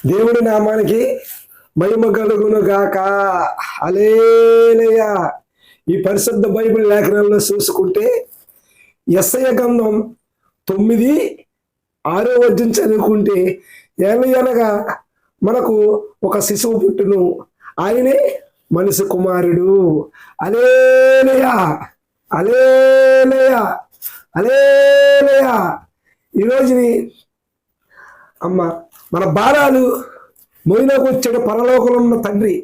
దేవుడి నామానికి మహిమ కలుగును గాక. హల్లెలూయా. ఈ పరిశుద్ధ బైబిల్ లేఖనాల్లో చూసుకుంటే యెషయా గ్రంథం 9:6 చదువుకుంటే ఏలయనగా మనకు ఒక శిశువు పుట్టును, ఆయనే మనిషి కుమారుడు. హల్లెలూయా, హల్లెలూయా, హల్లెలూయా. ఈరోజుని అమ్మ మన భారాలు మొయిలోకి వచ్చాడు పరలోకంలో ఉన్న తండ్రి.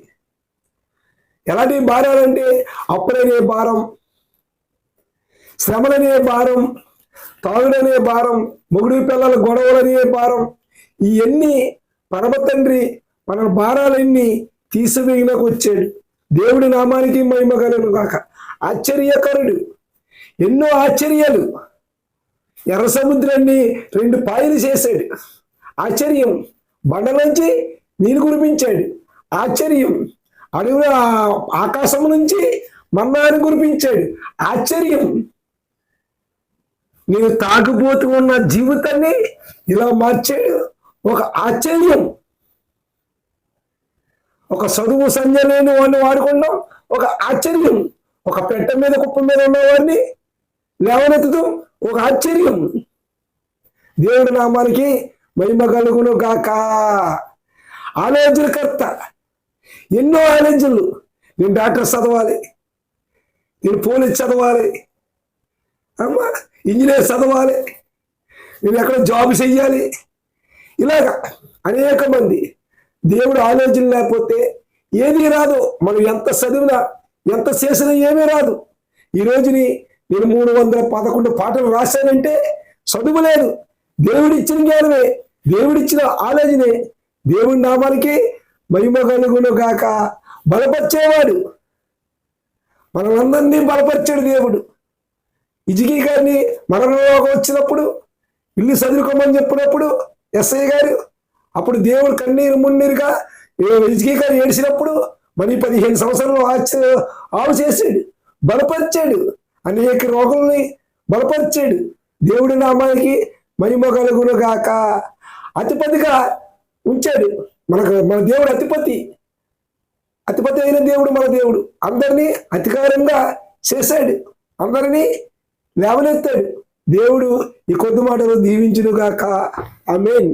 ఎలాంటి భారాలంటే అప్పులనే భారం, శ్రమలనే భారం, తాగుడనే భారం, మొగుడు పిల్లల గొడవలనే భారం, ఇవన్నీ పరమ తండ్రి మన భారాలన్నీ తీసివేయడానికి వచ్చాడు. దేవుడి నామానికి మహిమ కలుగును గాక. ఆశ్చర్యకరుడు, ఎన్నో ఆశ్చర్యాలు. ఎర్ర సముద్రాన్ని 2 పాయలు చేశాడు. ఆశ్చర్యం. బండలోంచి నీరు కురిపించాడు. ఆశ్చర్యం. అడవుల ఆకాశం నుంచి మన్నాను కురిపించాడు. ఆశ్చర్యం. నేను తాగుబోతూ ఉన్న జీవితాన్ని ఇలా మార్చాడు. ఒక ఆశ్చర్యం. ఒక చదువు సంధ్య లేని వాడిని వాడుకున్నాం. ఒక ఆశ్చర్యం. ఒక పెట్ట మీద కుప్ప మీద ఉన్నవాడిని లేవనెత్తుతూ ఒక ఆశ్చర్యం. దేవుడి నామానికి మహిమ కలుగును గాక. ఆలోచనకర్త, ఎన్నో ఆలోచనలు. నేను డాక్టర్ చదవాలి, నేను పోలీస్ చదవాలి, అమ్మ ఇంజనీర్ చదవాలి, నేను ఎక్కడ జాబ్ చెయ్యాలి, ఇలాగా అనేక మంది. దేవుడు ఆలోచన లేకపోతే ఏది రాదు. మనం ఎంత చదివినా ఎంత చేసినా ఏమీ రాదు. ఈ రోజుని నేను 311 పాటలు రాశానంటే చదువు లేదు, దేవుడిచ్చిన జ్ఞానమే, దేవుడిచ్చిన ఆలోచనే. దేవుడి నామానికి మహిమ కలుగును గాక. బలపరిచేవాడు, మనలందరినీ బలపరిచాడు దేవుడు. ఇజికీ గారిని మరణంలోకి వచ్చినప్పుడు ఇల్లు చదువుకోమని చెప్పినప్పుడు ఎస్ఐ గారు, అప్పుడు దేవుడు కన్నీరు మున్నీరుగా ఇజికీ గారు ఏడిచినప్పుడు మరి 15 సంవత్సరాలు ఆవు చేశాడు, బలపరిచాడు. అనేక రోగుల్ని బలపరిచాడు. దేవుడి నామానికి మహిమ కలుగును గాక. అతిపతిగా ఉంచాడు. మన దేవుడు అతిపతి అయిన దేవుడు మన దేవుడు. అందరినీ అధికారంగా చేశాడు, అందరినీ లేవనెత్తాడు. దేవుడు ఈ కొద్ది మాటలు దీవించును గాక. ఆమేన్.